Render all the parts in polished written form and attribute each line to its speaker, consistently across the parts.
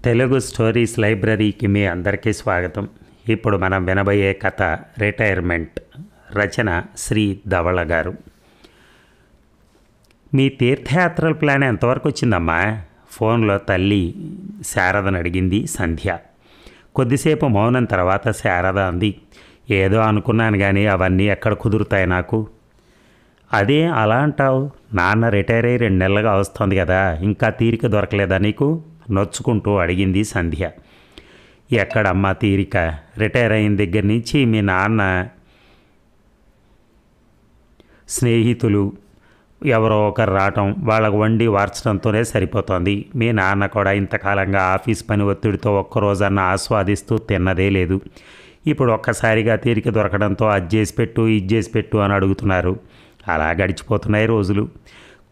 Speaker 1: Telugu stories లైబ్రరీకి మీ అందరికీ స్వాగతం. ఇప్పుడు మనం వినబోయే కథ రిటైర్మెంట్. రచన శ్రీ ధవళ గారు. మీ తీర్థయాత్రల ప్లాన్ ఎంతవరకు వచ్చిందమ్మా? ఫోన్లో తల్లి శారదను అడిగింది సంధ్య. కొద్దిసేపు మౌనం తర్వాత శారద అంది, ఏదో అనుకున్నాను కానీ అవన్నీ ఎక్కడ కుదురుతాయి నాకు. అదే అలా అంటావు? నాన్న రిటైర్ అయ్యి 2 నెలలుగా వస్తుంది కదా, ఇంకా తీరిక దొరకలేదా నీకు? నొచ్చుకుంటూ అడిగింది సంధ్య. ఎక్కడమ్మా తీరిక? రిటైర్ అయిన దగ్గర నుంచి మీ నాన్న స్నేహితులు ఎవరో ఒకరు రావటం, వాళ్ళకు వండి వార్చడంతోనే సరిపోతుంది. మీ నాన్న కూడా ఇంతకాలంగా ఆఫీస్ పని ఒత్తిడితో ఒక్కరోజన్నా ఆస్వాదిస్తూ తిన్నదే లేదు. ఇప్పుడు ఒక్కసారిగా తీరిక దొరకడంతో అది చేసి పెట్టు ఇది చేసి పెట్టు అని అడుగుతున్నారు. అలా గడిచిపోతున్నాయి రోజులు.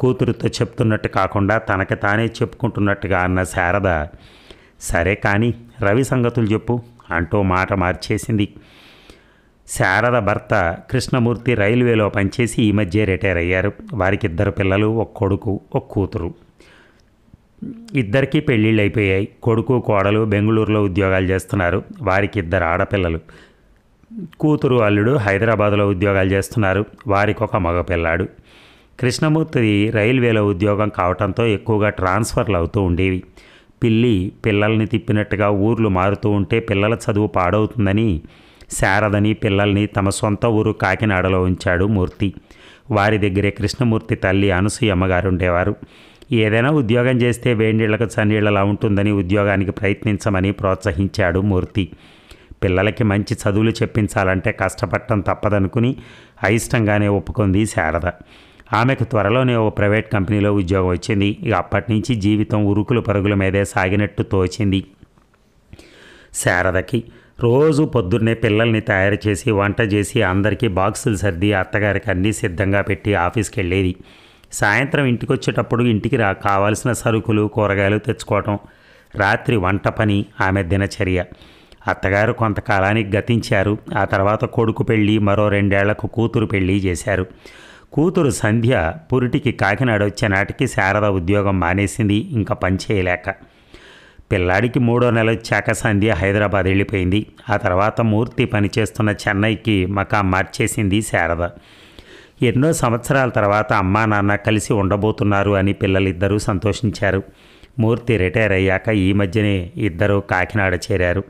Speaker 1: కూతురుతో చెప్తున్నట్టు కాకుండా తనకి తానే చెప్పుకుంటున్నట్టుగా అన్న శారద, సరే కానీ రవి సంగతులు చెప్పు అంటూ మాట మార్చేసింది. శారద భర్త కృష్ణమూర్తి రైల్వేలో పనిచేసి ఈ మధ్య రిటైర్ అయ్యారు. వారికి 2 పిల్లలు, 1 కొడుకు 1 కూతురు. ఇద్దరికీ పెళ్ళిళ్ళు అయిపోయాయి. కొడుకు కోడలు బెంగళూరులో ఉద్యోగాలు చేస్తున్నారు. వారికి 2 ఆడపిల్లలు. కూతురు అల్లుడు హైదరాబాదులో ఉద్యోగాలు చేస్తున్నారు. వారికి 1 మగపిల్లాడు. కృష్ణమూర్తి రైల్వేలో ఉద్యోగం కావడంతో ఎక్కువగా ట్రాన్స్ఫర్లు అవుతూ ఉండేవి. పిల్లల్ని తిప్పినట్టుగా ఊర్లు మారుతూ ఉంటే పిల్లల చదువు పాడవుతుందని శారదని పిల్లల్ని తమ సొంత ఊరు కాకినాడలో ఉంచాడు మూర్తి. వారి దగ్గరే కృష్ణమూర్తి తల్లి అనసూయమ్మ గారు ఉండేవారు. ఏదైనా ఉద్యోగం చేస్తే వేడిళ్ళకు చన్నీళ్ళలా ఉంటుందని ఉద్యోగానికి ప్రయత్నించమని ప్రోత్సహించాడు మూర్తి. పిల్లలకి మంచి చదువులు చెప్పించాలంటే కష్టపడటం తప్పదనుకుని అయిష్టంగానే ఒప్పుకుంది శారద. ఆమెకు త్వరలోనే ఓ ప్రైవేట్ కంపెనీలో ఉద్యోగం వచ్చింది. ఇక అప్పటి నుంచి జీవితం ఉరుకులు పరుగుల మీదే సాగినట్టు తోచింది శారదకి. రోజు పొద్దున్నే పిల్లల్ని తయారు చేసి వంట చేసి అందరికీ బాక్సులు సర్ది అత్తగారికి అన్నీ సిద్ధంగా పెట్టి ఆఫీస్కి వెళ్ళేది. సాయంత్రం ఇంటికి వచ్చేటప్పుడు ఇంటికి కావాల్సిన సరుకులు కూరగాయలు తెచ్చుకోవటం, రాత్రి వంట పని ఆమె దినచర్య. అత్తగారు కొంతకాలానికి గతించారు. ఆ తర్వాత కొడుకు పెళ్ళి, మరో 2 ఏళ్లకు కూతురు పెళ్ళి చేశారు. కూతురు సంధ్య పురిటికి కాకినాడ వచ్చే నాటికి శారద ఉద్యోగం మానేసింది, ఇంకా పని చేయలేక. పిల్లాడికి 3వ నెల వచ్చాక సంధ్య హైదరాబాద్ వెళ్ళిపోయింది. ఆ తర్వాత మూర్తి పనిచేస్తున్న చెన్నైకి మకాం మార్చేసింది శారద. ఎన్నో సంవత్సరాల తర్వాత అమ్మా నాన్న కలిసి ఉండబోతున్నారు అని పిల్లలిద్దరూ సంతోషించారు. మూర్తి రిటైర్ అయ్యాక ఈ మధ్యనే ఇద్దరూ కాకినాడ చేరారు.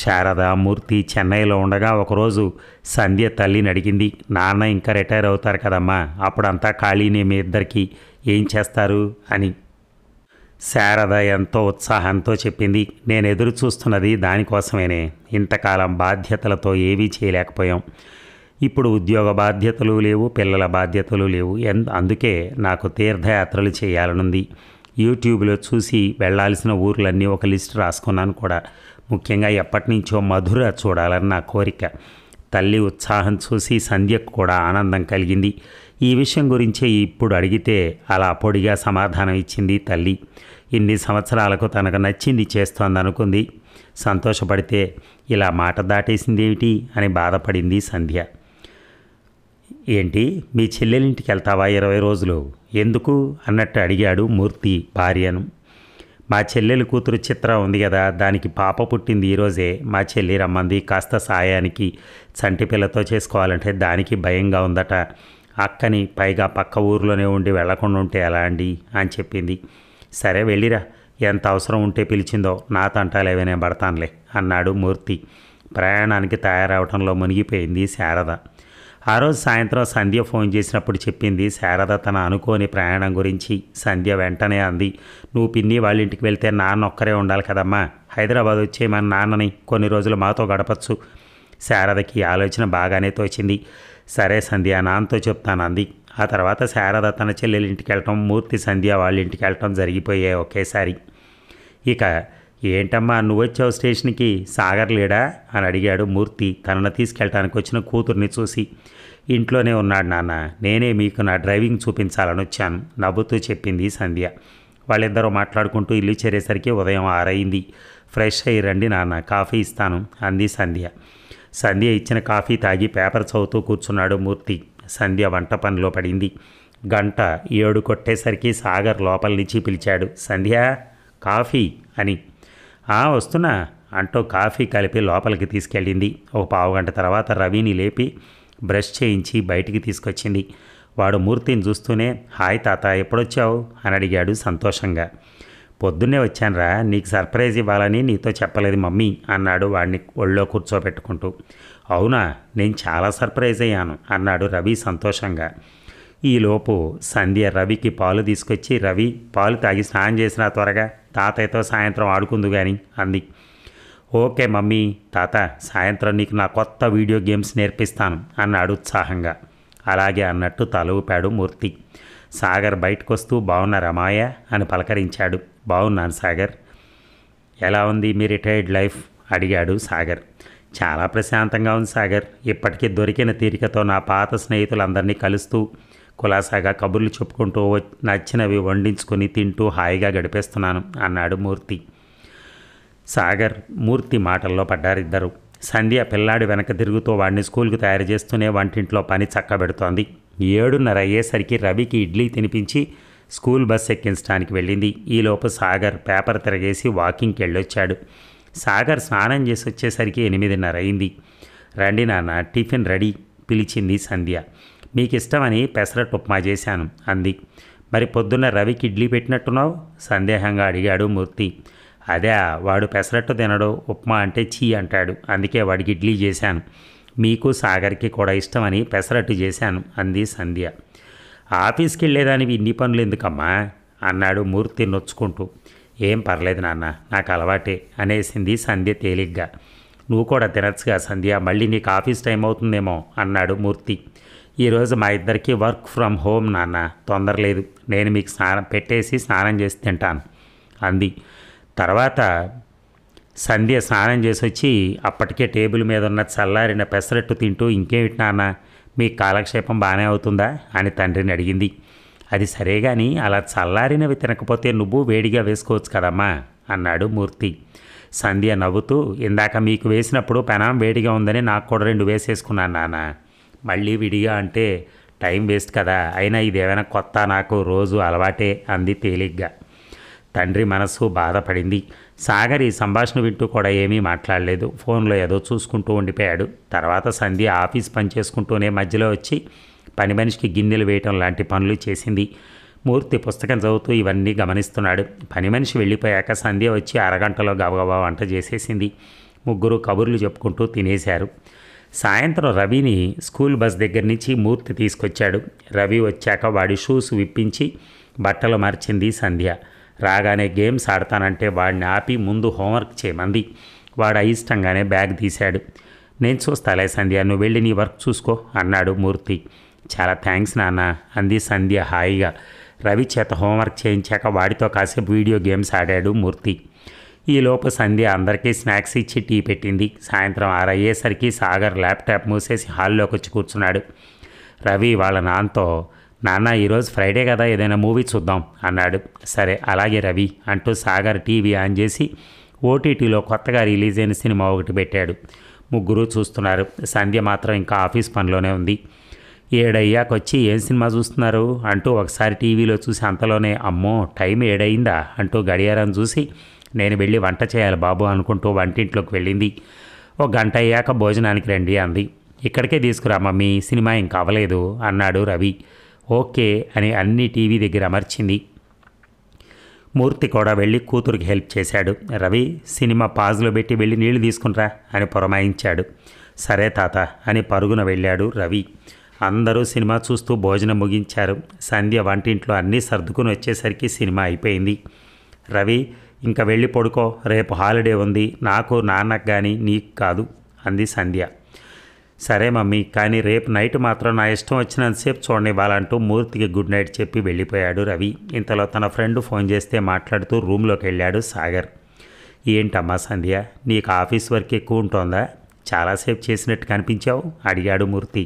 Speaker 1: శారద మూర్తి చెన్నైలో ఉండగా ఒకరోజు సంధ్య తల్లిని అడిగింది, నాన్న ఇంకా రిటైర్ అవుతారు కదమ్మా, అప్పుడంతా ఖాళీనే, మీ ఇద్దరికి ఏం చేస్తారు అని. శారద ఎంతో ఉత్సాహంతో చెప్పింది, నేను ఎదురు చూస్తున్నది దానికోసమేనే. ఇంతకాలం బాధ్యతలతో ఏవీ చేయలేకపోయాం. ఇప్పుడు ఉద్యోగ బాధ్యతలు లేవు, పిల్లల బాధ్యతలు లేవు. అందుకే నాకు తీర్థయాత్రలు చేయాలనుంది. యూట్యూబ్లో చూసి వెళ్లాల్సిన ఊర్లన్నీ ఒక లిస్ట్ రాసుకున్నాను కూడా. ముఖ్యంగా ఎప్పటి నుంచో మధుర చూడాలని నా కోరిక. తల్లి ఉత్సాహం చూసి సంధ్యకు కూడా ఆనందం కలిగింది. ఈ విషయం గురించే ఇప్పుడు అడిగితే అలా పొడిగా సమాధానం ఇచ్చింది తల్లి. ఇన్ని సంవత్సరాలకు తనకు నచ్చింది చేస్తోందనుకుంది. సంతోషపడితే ఇలా మాట దాటేసిందేమిటి అని బాధపడింది సంధ్య. ఏంటి, మీ చెల్లెలింటికి వెళ్తావా 20 రోజులు? ఎందుకు అన్నట్టు అడిగాడు మూర్తి భార్యను. మా చెల్లెలి కూతురు చిత్ర ఉంది కదా, దానికి పాప పుట్టింది ఈరోజే. మా చెల్లి రమ్మంది. కాస్త సాయానికి చంటి పిల్లతో చేసుకోవాలంటే దానికి భయంగా ఉందట. అక్కని పైగా పక్క ఊరిలోనే ఉండి వెళ్లకుండా ఉంటే ఎలా అండి అని చెప్పింది. సరే వెళ్ళిరా, ఎంత అవసరం ఉంటే పిలిచిందో, నా తంటాలేవనే పడతానులే అన్నాడు మూర్తి. ప్రయాణానికి తయారవడంలో మునిగిపోయింది శారద. ఆ రోజు సాయంత్రం సంధ్య ఫోన్ చేసినప్పుడు చెప్పింది శారద తన అనుకోని ప్రయాణం గురించి. సంధ్య వెంటనే అంది, నువ్వు పిన్ని వాళ్ళ ఇంటికి వెళ్తే నాన్న ఒక్కరే ఉండాలి కదమ్మా, హైదరాబాద్ వచ్చే మన నాన్నని కొన్ని రోజులు మాతో గడపచ్చు. శారదకి ఆలోచన బాగానే తోచింది. సరే సంధ్య, నాన్నతో చెప్తాను అంది. ఆ తర్వాత శారద తన చెల్లెలి ఇంటికి వెళ్ళటం, మూర్తి సంధ్య వాళ్ళ ఇంటికి వెళ్ళటం జరిగిపోయాయి ఒకేసారి. ఇక ఏంటమ్మా నువ్వు వచ్చావు స్టేషన్కి, సాగర్ లేడా అని అడిగాడు మూర్తి తనను తీసుకెళ్ళటానికి వచ్చిన కూతుర్ని చూసి. ఇంట్లోనే ఉన్నాడు నాన్న, నేనే మీకు నా డ్రైవింగ్ చూపించాలని వచ్చాను నవ్వుతూ చెప్పింది సంధ్య. వాళ్ళిద్దరూ మాట్లాడుకుంటూ ఇల్లు చేరేసరికి ఉదయం 6 అయింది. ఫ్రెష్ అయ్యి రండి నాన్న, కాఫీ ఇస్తాను అంది సంధ్య. సంధ్య ఇచ్చిన కాఫీ తాగి పేపర్ చదువుతూ కూర్చున్నాడు మూర్తి. సంధ్య వంట పనిలో పడింది. 1:07 కొట్టేసరికి సాగర్ లోపల నుంచి పిలిచాడు, సంధ్య కాఫీ అని. వస్తున్నా అంటూ కాఫీ కలిపి లోపలికి తీసుకెళ్ళింది. ఒక పావుగంట తర్వాత రవిని లేపి బ్రష్ చేయించి బయటికి తీసుకొచ్చింది. వాడు మూర్తిని చూస్తూనే హాయ్ తాత ఎప్పుడొచ్చావు అని అడిగాడు సంతోషంగా. పొద్దున్నే వచ్చానురా, నీకు సర్ప్రైజ్ ఇవ్వాలని నీతో చెప్పలేదు మమ్మీ అన్నాడు వాడిని ఒళ్ళో కూర్చోబెట్టుకుంటూ. అవునా, నేను చాలా సర్ప్రైజ్ అయ్యాను అన్నాడు రవి సంతోషంగా. ఈలోపు సంధ్య రవికి పాలు తీసుకొచ్చి, రవి పాలు తాగి స్నానం చేసినా త్వరగా, తాతయ్యతో సాయంత్రం ఆడుకుందు కానీ అంది. ఓకే మమ్మీ, తాత సాయంత్రం నీకు నా కొత్త వీడియో గేమ్స్ నేర్పిస్తాను అన్నాడు ఉత్సాహంగా. అలాగే అన్నట్టు తల ఊపాడు మూర్తి. సాగర్ బయటకు వస్తూ బాగున్నారా మాయ అని పలకరించాడు. బాగున్నాను సాగర్. ఎలా ఉంది మీ రిటైర్డ్ లైఫ్ అడిగాడు సాగర్. చాలా ప్రశాంతంగా ఉంది సాగర్. ఇప్పటికీ దొరికిన తీరికతో నా పాత స్నేహితులందరినీ కలుస్తూ కులాసాగా కబుర్లు చెప్పుకుంటూ నచ్చినవి వండించుకొని తింటూ హాయిగా గడిపేస్తున్నాను అన్నాడు మూర్తి. సాగర్ మూర్తి మాటల్లో పడ్డారిద్దరు. సంధ్య పిల్లాడి వెనక తిరుగుతూ వాడిని స్కూల్కి తయారు చేస్తూనే వంటింట్లో పని చక్కబెడుతోంది. 7:30 అయ్యేసరికి రవికి ఇడ్లీ తినిపించి స్కూల్ బస్ ఎక్కించడానికి వెళ్ళింది. ఈలోపు సాగర్ పేపర్ తిరగేసి వాకింగ్కి వెళ్ళొచ్చాడు. సాగర్ స్నానం చేసి వచ్చేసరికి 8:30 అయింది. రండి నాన్న, టిఫిన్ రెడీ పిలిచింది సంధ్య. మీకు ఇష్టమని పెసరట్టు ఉప్మా చేశాను అంది. మరి పొద్దున్న రవికి ఇడ్లీ పెట్టినట్టున్నావు సందేహంగా అడిగాడు మూర్తి. అదే, వాడు పెసరట్టు తినడు, ఉప్మా అంటే చీ అంటాడు, అందుకే వాడికి ఇడ్లీ చేశాను. మీకు సాగర్కి కూడా ఇష్టమని పెసరట్టు చేశాను అంది సంధ్య. ఆఫీస్కి వెళ్ళేదానివి ఇన్ని పనులు ఎందుకమ్మా అన్నాడు మూర్తి నొచ్చుకుంటూ. ఏం పర్లేదు నాన్న, నాకు అలవాటే అనేసింది సంధ్య తేలిగ్గా. నువ్వు కూడా తినచ్చుగా సంధ్య, మళ్ళీ నీకు ఆఫీస్ టైం అవుతుందేమో అన్నాడు మూర్తి. ఈరోజు మా ఇద్దరికి వర్క్ ఫ్రమ్ హోమ్ నాన్న, తొందర లేదు, నేను మీకు స్నానం చేసి తింటాను అంది. తర్వాత సంధ్య స్నానం చేసి వచ్చి అప్పటికే టేబుల్ మీద ఉన్న చల్లారిన పెసరట్టు తింటూ, ఇంకేమిటి నాన్న మీ కాలక్షేపం బాగానే అవుతుందా అని తండ్రిని అడిగింది. అది సరే కానీ అలా చల్లారినవి తినకపోతే నువ్వు వేడిగా వేసుకోవచ్చు కదమ్మా అన్నాడు మూర్తి. సంధ్య నవ్వుతూ, ఇందాక మీకు వేసినప్పుడు పెనం వేడిగా ఉందని నాకు కూడా 2 వేసేసుకున్నాను నాన్న, మళ్ళీ విడిగా అంటే టైం వేస్ట్ కదా, అయినా ఇదేమైనా కొత్త, నాకు రోజు అలవాటే అంది తేలిగ్గా. తండ్రి మనస్సు బాధపడింది. సాగర్ ఈ సంభాషణ వింటూ కూడా ఏమీ మాట్లాడలేదు. ఫోన్లో ఏదో చూసుకుంటూ ఉండిపోయాడు. తర్వాత సంధ్య ఆఫీస్ పని చేసుకుంటూనే మధ్యలో వచ్చి పని మనిషికి గిన్నెలు వేయటం లాంటి పనులు చేసింది. మూర్తి పుస్తకం చదువుతూ ఇవన్నీ గమనిస్తున్నాడు. పని మనిషి వెళ్ళిపోయాక సంధ్య వచ్చి అరగంటలో గబగబా వంట చేసేసింది. ముగ్గురు కబుర్లు చెప్పుకుంటూ తినేశారు. సాయంత్రం రవిని స్కూల్ బస్ దగ్గర నుంచి మూర్తి తీసుకొచ్చాడు. రవి వచ్చాక వాడి షూస్ విప్పించి బట్టలు మార్చింది సంధ్య. రాగానే గేమ్స్ ఆడతానంటే వాడిని ఆపి ముందు హోంవర్క్ చేయమంది. వాడు అయిష్టంగానే బ్యాగ్ తీశాడు. నేను చూస్తాలే సంధ్య, నువ్వు వెళ్ళి నీ వర్క్ చూసుకో అన్నాడు మూర్తి. చాలా థ్యాంక్స్ నాన్న అంది సంధ్య హాయిగా. రవి చేత హోంవర్క్ చేయించాక వాడితో కాసేపు వీడియో గేమ్స్ ఆడాడు మూర్తి. ఈలోపు సంధ్య అందరికీ స్నాక్స్ ఇచ్చి టీ పెట్టింది. సాయంత్రం 6 అయ్యేసరికి సాగర్ ల్యాప్టాప్ మూసేసి హాల్లోకి వచ్చి కూర్చున్నాడు. రవి వాళ్ళ నాన్నతో, నాన్న ఈరోజు ఫ్రైడే కదా, ఏదైనా మూవీ చూద్దాం అన్నాడు. సరే అలాగే రవి అంటూ సాగర్ టీవీ ఆన్ చేసి ఓటీటీలో కొత్తగా రిలీజ్ అయిన సినిమా ఒకటి పెట్టాడు. ముగ్గురు చూస్తున్నారు. సంధ్య మాత్రం ఇంకా ఆఫీస్ పనిలోనే ఉంది. 7 అయ్యాకొచ్చి ఏం సినిమా చూస్తున్నారు అంటూ ఒకసారి టీవీలో చూసి అంతలోనే అమ్మో టైం 7 అయిందా అంటూ గడియారం చూసి, నేను వెళ్ళి వంట చేయాలి బాబు అనుకుంటూ వంటింట్లోకి వెళ్ళింది. 1 గంట అయ్యాక భోజనానికి రండి అంది. ఇక్కడికే తీసుకురా మమ్మీ, సినిమా ఇంకా అవ్వలేదు అన్నాడు రవి. ఓకే అని అన్ని టీవీ దగ్గర అమర్చింది. మూర్తి కూడా వెళ్ళి కూతురికి హెల్ప్ చేశాడు. రవి సినిమా పాజ్లో పెట్టి వెళ్ళి నీళ్లు తీసుకునిరా అని పురమాయించాడు. సరే తాత అని పరుగున వెళ్ళాడు రవి. అందరూ సినిమా చూస్తూ భోజనం ముగించారు. సంధ్య వంటింట్లో అన్నీ సర్దుకుని వచ్చేసరికి సినిమా అయిపోయింది. రవి ఇంకా వెళ్ళి పడుకో, రేపు హాలిడే ఉంది, నాకు నాన్నకు కానీ నీకు కాదు అంది సంధ్య. సరే మమ్మీ, కానీ రేపు నైట్ మాత్రం నా ఇష్టం వచ్చినంతసేపు చూడనివ్వాలంటూ మూర్తికి గుడ్ నైట్ చెప్పి వెళ్ళిపోయాడు రవి. ఇంతలో తన ఫ్రెండ్ ఫోన్ చేస్తే మాట్లాడుతూ రూమ్లోకి వెళ్ళాడు సాగర్. ఏంటమ్మా సంధ్య, నీకు ఆఫీస్ వర్క్ ఎక్కువ ఉంటుందా, చాలాసేపు చేసినట్టు కనిపించావు అడిగాడు మూర్తి.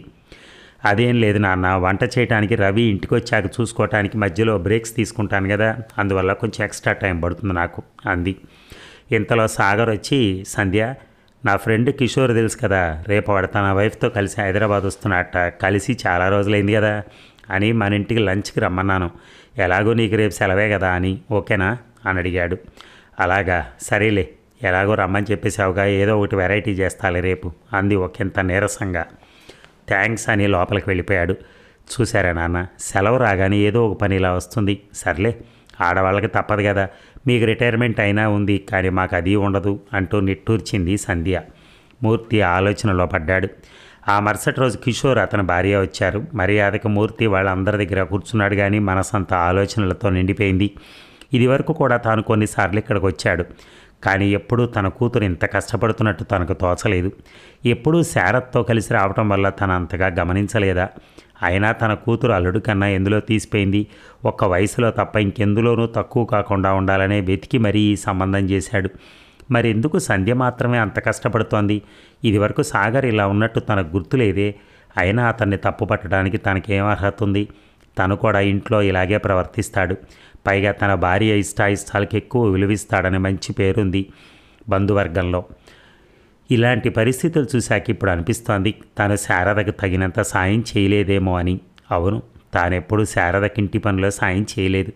Speaker 1: అదేం లేదు నాన్న, వంట చేయడానికి రవి ఇంటికి వచ్చాక చూసుకోవటానికి మధ్యలో బ్రేక్స్ తీసుకుంటాను కదా, అందువల్ల కొంచెం ఎక్స్ట్రా టైం పడుతుంది నాకు అంది. ఇంతలో సాగర్ వచ్చి, సంధ్య నా ఫ్రెండ్ కిషోర్ తెలుసు కదా, రేపు వాడు తన వైఫ్తో కలిసి హైదరాబాద్ వస్తున్నట్ట, కలిసి చాలా రోజులైంది కదా అని మన ఇంటికి లంచ్కి రమ్మన్నాను, ఎలాగో నీకు రేపు సెలవే కదా అని ఓకేనా అని అడిగాడు. అలాగా, సరేలే ఎలాగో రమ్మని చెప్పేసావుగా, ఏదో ఒకటి వెరైటీ చేస్తాలే రేపు అంది ఒకంత నీరసంగా. థ్యాంక్స్ అని లోపలికి వెళ్ళిపోయాడు. చూసారా నాన్న, సెలవు రాగానే ఏదో ఒక పని ఇలా వస్తుంది. సర్లే, ఆడవాళ్ళకి తప్పదు కదా. మీకు రిటైర్మెంట్ అయినా ఉంది, కానీ మాకు అది ఉండదు అంటూ నిట్టూర్చింది సంధ్య. మూర్తి ఆలోచనలో పడ్డాడు. ఆ మరుసటి రోజు కిషోర్ అతని భార్య వచ్చారు. మర్యాదకు మూర్తి వాళ్ళందరి దగ్గర కూర్చున్నాడు, కానీ మనసంతా ఆలోచనలతో నిండిపోయింది. ఇదివరకు కూడా తాను కొన్నిసార్లు ఇక్కడికి వచ్చాడు, కానీ ఎప్పుడూ తన కూతురు ఇంత కష్టపడుతున్నట్టు తనకు తోచలేదు. ఎప్పుడూ శారత్తో కలిసి రావటం వల్ల తను అంతగా గమనించలేదా? అయినా తన కూతురు అల్లుడు కన్నా ఎందులో తీసిపోయింది. ఒక్క వయసులో తప్ప ఇంకెందులోనూ తక్కువ కాకుండా ఉండాలనే వెతికి మరీ ఈ సంబంధం చేశాడు. మరి ఎందుకు సంధ్య మాత్రమే అంత కష్టపడుతోంది? ఇదివరకు సాగర్ ఇలా ఉన్నట్టు తనకు గుర్తులేదే. అయినా అతన్ని తప్పు పట్టడానికి తనకేం అర్హత ఉంది? తను కూడా ఇంట్లో ఇలాగే ప్రవర్తిస్తాడు. పైగా తన భార్య ఇష్టాయిష్టాలకు ఎక్కువ విలువిస్తాడని మంచి పేరుంది బంధువర్గంలో. ఇలాంటి పరిస్థితులు చూశాక ఇప్పుడు అనిపిస్తోంది తను శారదకు తగినంత సాయం చేయలేదేమో అని. అవును, తానెప్పుడు శారదకింటి పనిలో సాయం చేయలేదు.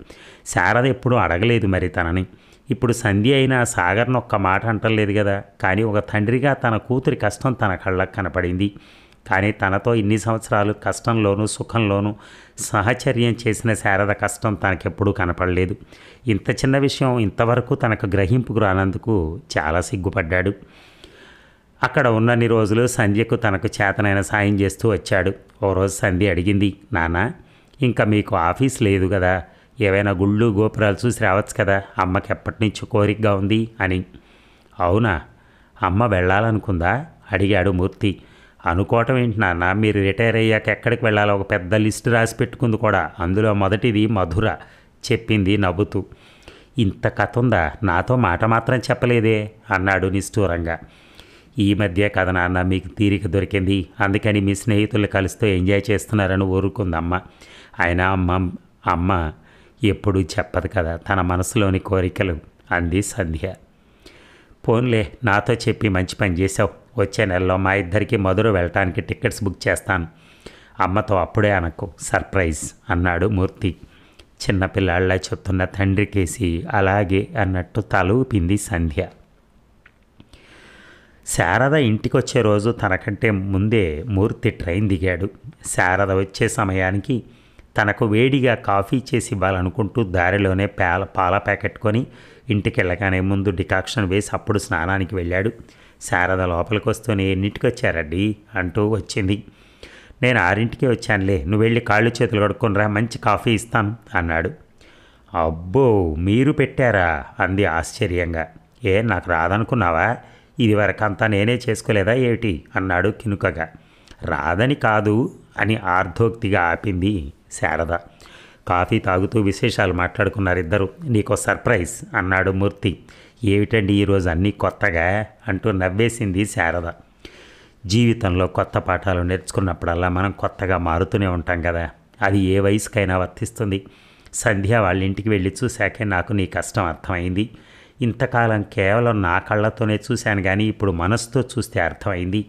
Speaker 1: శారద ఎప్పుడూ అడగలేదు మరి తనని. ఇప్పుడు సంధ్య అయినా సాగర్ను ఒక్క మాట అంటలేదు కదా. కానీ ఒక తండ్రిగా తన కూతురి కష్టం తన కళ్ళకు కనపడింది. కానీ తనతో ఇన్ని సంవత్సరాలు కష్టంలోనూ సుఖంలోనూ సహచర్యం చేసిన శారద కష్టం తనకెప్పుడూ కనపడలేదు. ఇంత చిన్న విషయం ఇంతవరకు తనకు గ్రహింపుకు రానందుకు చాలా సిగ్గుపడ్డాడు. అక్కడ ఉన్నన్ని రోజులు సంధ్యకు తనకు చేతనైన సాయం చేస్తూ వచ్చాడు. ఓ రోజు సంధ్య అడిగింది, నాన్న, ఇంకా మీకు ఆఫీస్ లేదు కదా, ఏవైనా గుళ్ళు గోపురాలు చూసి రావచ్చు కదా, అమ్మకి ఎప్పటి నుంచో కోరికగా ఉంది అని. అవునా, అమ్మ వెళ్ళాలనుకుందా అడిగాడు మూర్తి. అనుకోవటం ఏంటి నాన్న, మీరు రిటైర్ అయ్యాక ఎక్కడికి వెళ్ళాలో ఒక పెద్ద లిస్టు రాసి పెట్టుకుంది కూడా. అందులో మొదటిది మధుర చెప్పింది నవ్వుతూ. ఇంత కథ ఉందా, నాతో మాట మాత్రం చెప్పలేదే అన్నాడు నిష్ఠూరంగా. ఈ మధ్య కథ నాన్న మీకు తీరిక దొరికింది, అందుకని మీ స్నేహితులు కలుస్తూ ఎంజాయ్ చేస్తున్నారని ఊరుకుందమ్మ. అయినా అమ్మ ఎప్పుడూ చెప్పదు కదా తన మనసులోని కోరికలు అంది సంధ్య. పోన్లే, నాతో చెప్పి మంచి పని చేసావు. వచ్చే నెలలో మా ఇద్దరికి మధుర వెళ్ళటానికి టికెట్స్ బుక్ చేస్తాను. అమ్మతో అప్పుడే అనకు, సర్ప్రైజ్ అన్నాడు మూర్తి. చిన్నపిల్లాళ్ళ చెప్తున్న తండ్రికేసి అలాగే అన్నట్టు తల ఊపింది సంధ్య. శారద ఇంటికొచ్చే రోజు తనకంటే ముందే మూర్తి ట్రైన్ దిగాడు. శారద వచ్చే సమయానికి తనకు వేడిగా కాఫీ చేసి ఇవ్వాలనుకుంటూ దారిలోనే పాల ప్యాకెట్ కొని ఇంటికి వెళ్ళగానే ముందు డికాక్షన్ వేసి అప్పుడు స్నానానికి వెళ్ళాడు. శారద లోపలికి వస్తూనే ఎన్నింటికి వచ్చారండి అంటూ వచ్చింది. నేను 6ంటికే వచ్చానులే, నువ్వు వెళ్ళి కాళ్ళు చేతులు కడుక్కొనిరా, మంచి కాఫీ ఇస్తాను అన్నాడు. అబ్బో, మీరు పెట్టారా అంది ఆశ్చర్యంగా. ఏ నాకు రాదనుకున్నావా? ఇది వరకంతా నేనే చేసుకోలేదా ఏమిటి అన్నాడు కినుకగా. రాదని కాదు అని ఆర్ధోక్తిగా ఆపింది శారద. కాఫీ తాగుతూ విశేషాలు మాట్లాడుకున్నారు ఇద్దరు. నీకో సర్ప్రైజ్ అన్నాడు మూర్తి. ఏమిటండి ఈరోజు అన్నీ కొత్తగా అంటూ నవ్వేసింది శారద. జీవితంలో కొత్త పాఠాలు నేర్చుకున్నప్పుడల్లా మనం కొత్తగా మారుతూనే ఉంటాం కదా, అది ఏ వయసుకైనా వర్తిస్తుంది. సంధ్య వాళ్ళ ఇంటికి వెళ్ళి చూశాకే నాకు నీ కష్టం అర్థమైంది. ఇంతకాలం కేవలం నా కళ్ళతోనే చూశాను, కానీ ఇప్పుడు మనసుతో చూస్తే అర్థమైంది.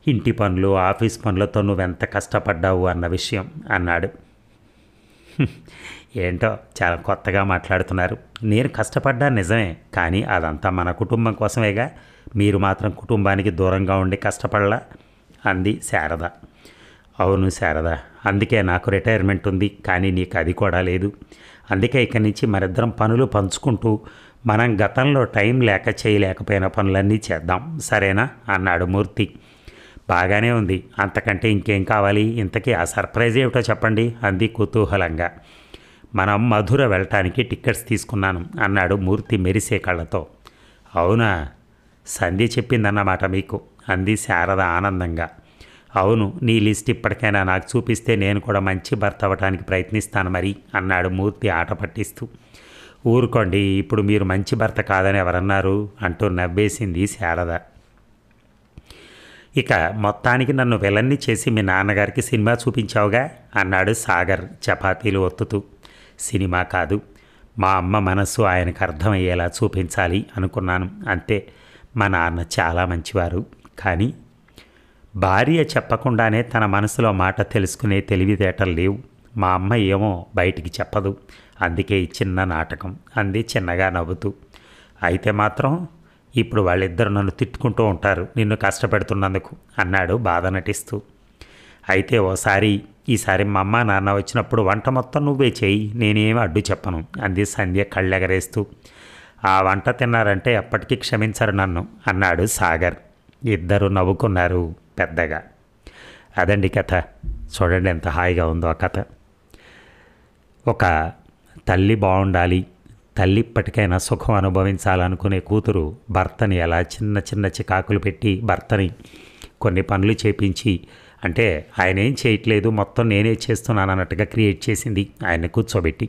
Speaker 1: ఇంటి పనులు ఆఫీస్ పనులతో నువ్వెంత కష్టపడ్డావు అన్న విషయం అన్నాడు. ఏంటో చాలా కొత్తగా మాట్లాడుతున్నారు. నేను కష్టపడ్డా నిజమే, కానీ అదంతా మన కుటుంబం కోసమేగా. మీరు మాత్రం కుటుంబానికి దూరంగా ఉండి కష్టపడలా అంది శారద. అవును శారద, అందుకే నాకు రిటైర్మెంట్ ఉంది, కానీ నీకు అది కూడా లేదు. అందుకే ఇక్కడి నుంచి మరిద్దరం పనులు పంచుకుంటూ మనం గతంలో టైం లేక చేయలేకపోయిన పనులన్నీ చేద్దాం, సరేనా అన్నాడు మూర్తి. బాగానే ఉంది, అంతకంటే ఇంకేం కావాలి? ఇంతకీ ఆ సర్ప్రైజ్ ఏమిటో చెప్పండి అంది కుతూహలంగా. మనం మధుర వెళ్ళటానికి టికెట్స్ తీసుకున్నాను అన్నాడు మూర్తి మెరిసే కళ్ళతో. అవునా, సంధ్య చెప్పిందన్నమాట మీకు అంది శారద ఆనందంగా. అవును, నీ లిస్ట్ ఇప్పటికైనా నాకు చూపిస్తే నేను కూడా మంచి భర్త అవ్వటానికి ప్రయత్నిస్తాను మరి అన్నాడు మూర్తి ఆట పట్టిస్తూ. ఊరుకోండి, ఇప్పుడు మీరు మంచి భర్త కాదని ఎవరన్నారు అంటూ నవ్వేసింది శారద. ఇక మొత్తానికి నన్ను విలన్ని చేసి మీ నాన్నగారికి సినిమా చూపించావుగా అన్నాడు సాగర్ చపాతీలు ఒత్తుతూ. సినిమా కాదు, మా అమ్మ మనస్సు ఆయనకు అర్థమయ్యేలా చూపించాలి అనుకున్నాను అంతే. మా నాన్న చాలా మంచివారు, కానీ భార్య చెప్పకుండానే తన మనసులో మాట తెలుసుకునే తెలివితేటలు లేవు. మా అమ్మ ఏమో బయటికి చెప్పదు, అందుకే ఈ చిన్న నాటకం అంది చిన్నగా నవ్వుతూ. అయితే మాత్రం ఇప్పుడు వాళ్ళిద్దరు నన్ను తిట్టుకుంటూ ఉంటారు నిన్ను కష్టపెడుతున్నందుకు అన్నాడు బాధ నటిస్తూ. అయితే ఈసారి మా అమ్మ నాన్న వచ్చినప్పుడు వంట మొత్తం నువ్వే చేయి, నేనేమి అడ్డు చెప్పను అంది సంధ్య కళ్ళెగరేస్తూ. ఆ వంట తిన్నారంటే ఎప్పటికీ క్షమించరు నన్ను అన్నాడు సాగర్. ఇద్దరు నవ్వుకున్నారు పెద్దగా. అదండి కథ. చూడండి ఎంత హాయిగా ఉందో ఆ కథ. ఒక తల్లి బాగుండాలి, తల్లి ఇప్పటికైనా సుఖం అనుభవించాలనుకునే కూతురు భర్తని ఎలా చిన్న చిన్న చికాకులు పెట్టి భర్తని కొన్ని పనులు చేపించి, అంటే ఆయన ఏం చేయట్లేదు మొత్తం నేనే చేస్తున్నాను అన్నట్టుగా క్రియేట్ చేసింది ఆయన్ని కూర్చోబెట్టి.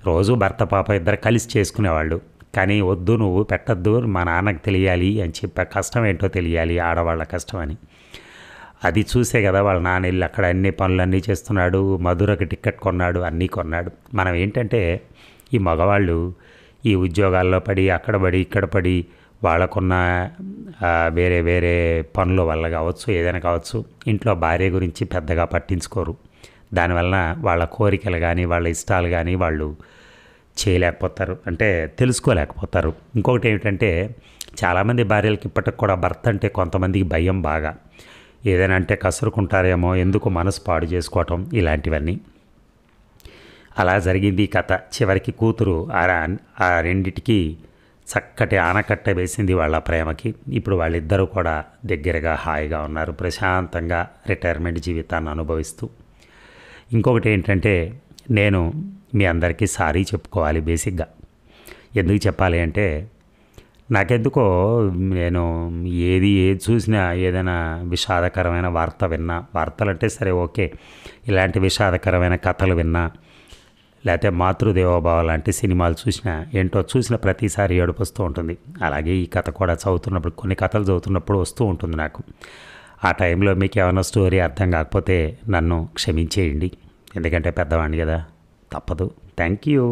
Speaker 1: రోజు భర్త పాప ఇద్దరు కలిసి చేసుకునేవాళ్ళు. కానీ వద్దు నువ్వు పెట్టద్దు, మా నాన్నకు తెలియాలి అని చెప్పా, కష్టం ఏంటో తెలియాలి ఆడవాళ్ళ కష్టం అని. అది చూసే కదా వాళ్ళ నాన్న వెళ్ళి అక్కడ అన్ని పనులన్నీ చేస్తున్నాడు, మధురకి టికెట్ కొన్నాడు, అన్నీ కొన్నాడు. మనం ఏంటంటే ఈ మగవాళ్ళు ఈ ఉద్యోగాల్లో పడి అక్కడ పడి ఇక్కడ పడి వాళ్ళకున్న వేరే వేరే పనుల వల్ల కావచ్చు, ఏదైనా కావచ్చు, ఇంట్లో భార్య గురించి పెద్దగా పట్టించుకోరు. దానివల్ల వాళ్ళ కోరికలు కానీ వాళ్ళ ఇష్టాలు కానీ వాళ్ళు చేయలేకపోతారు, అంటే తెలుసుకోలేకపోతారు. ఇంకొకటి ఏమిటంటే చాలామంది భార్యలకి ఇప్పటికి కూడా భర్త అంటే కొంతమందికి భయం బాగా. ఏదైనా అంటే కసురుకుంటారేమో, ఎందుకు మనసు పాడు చేసుకోవటం, ఇలాంటివన్నీ. అలా జరిగింది ఈ కథ. చివరికి కూతురు ఆ రెండిటికి చక్కటి ఆనకట్ట వేసింది వాళ్ళ ప్రేమకి. ఇప్పుడు వాళ్ళిద్దరూ కూడా దగ్గరగా హాయిగా ఉన్నారు, ప్రశాంతంగా రిటైర్మెంట్ జీవితాన్ని అనుభవిస్తూ. ఇంకొకటి ఏంటంటే నేను మీ అందరికీ సారీ చెప్పుకోవాలి బేసిక్గా. ఎందుకు చెప్పాలి అంటే నాకెందుకో నేను ఏది చూసినా ఏదైనా విషాదకరమైన వార్త విన్నా, వార్తలు అంటే సరే ఓకే, ఇలాంటి విషాదకరమైన కథలు విన్నా, లేకపోతే మాతృదేవోభావ లాంటి సినిమాలు చూసినా ఏంటో చూసిన ప్రతిసారి ఏడుపు వస్తూ ఉంటుంది. అలాగే ఈ కథ కూడా చదువుతున్నప్పుడు, కొన్ని కథలు చదువుతున్నప్పుడు వస్తూ ఉంటుంది నాకు. ఆ టైంలో మీకు ఏమైనా స్టోరీ అర్థం కాకపోతే నన్ను క్షమించేయండి, ఎందుకంటే పెద్దవాడిని కదా, తప్పదు. Thank you.